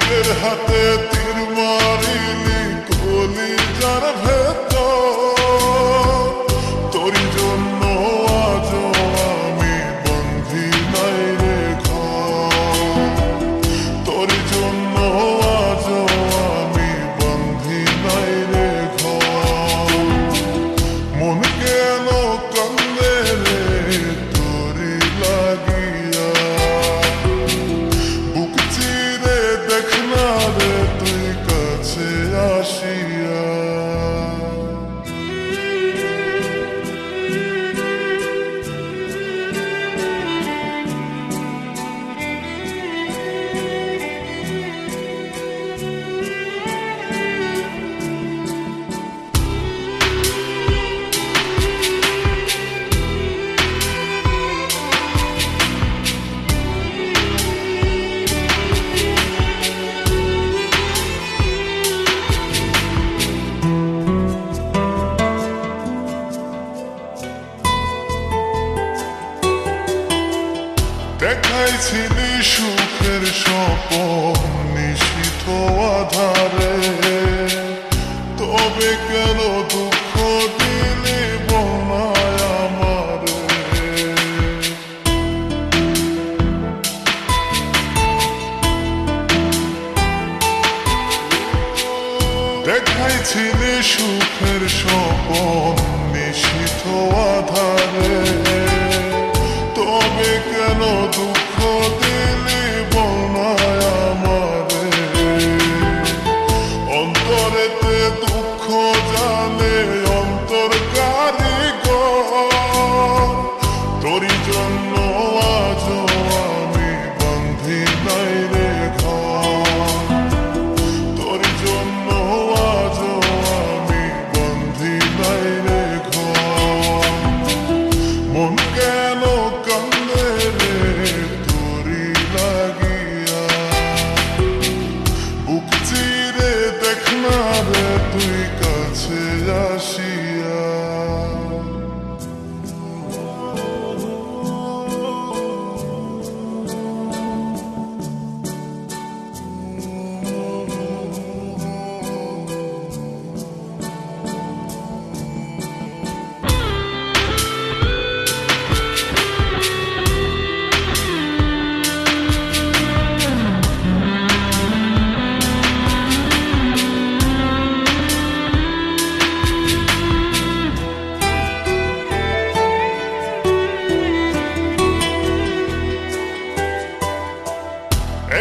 নিজের হাতে তীর মারিলি কলিজার ভেতর, তোরই জন্য আজ আমি বন্ধি নাই রে ঘর, তোরই জন্য আজ আমি বন্ধি নাই রে ঘর। মন কেন কান্দে রে তোরি লাগিয়া, বুক চিরে দেখ না রে তুই কাছে আসিয়া। দেখাইছিলি সুখের স্বপন নিশীথ আধারে, তবে কেন দুঃখ দিলি বনায় আমারে। দেখাইছিলি সুখের স্বপন নিশীথ আধারে, তবে কেন দুঃখ দিলি বনায় আমারে। অন্তরেতে দুঃখ জানে অন্তর কারিগর, তোরই জন্য আজ আমি বন্ধি নাই রে ঘর, তোরই জন্য আজ আমি বন্ধি নাই রে ঘর। মন কেন কান্দে রে তোরি লাগিয়া, বুক চিরে দেখ না রে তুই কাছে আসিয়া।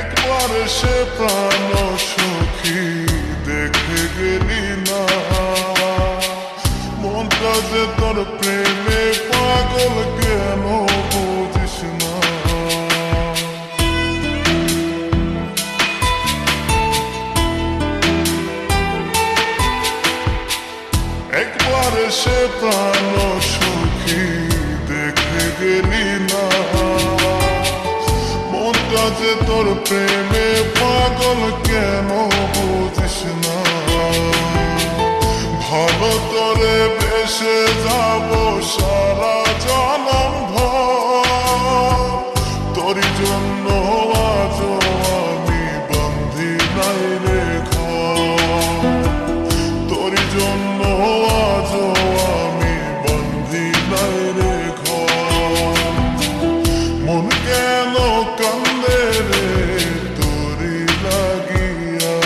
একবার সে প্রাণ সখী দেখে গেলি না, মনটা যে তোর প্রেমে পাগল কেন বুঝিস না। একবার সে প্রাণ সখী দেখে গেলি না, মনটা যে তোর প্রেমে পাগল কেন বুঝিস না। ভালো তোরে বেসে যাব সারা জনম ভর, তোরই জন্য আজ আমি বন্ধি নাই রে ঘর, তোরই জন্য আজ আমি বন্ধি নাই রে ঘর। মন কেন কান্দে রে তোরি লাগিয়া,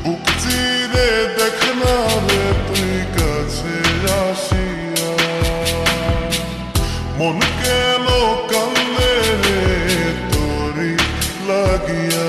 বুক চিরে দেখ না রে তুই কাছে আসিয়া। মন কেন কান্দে রে তোরি লাগিয়া।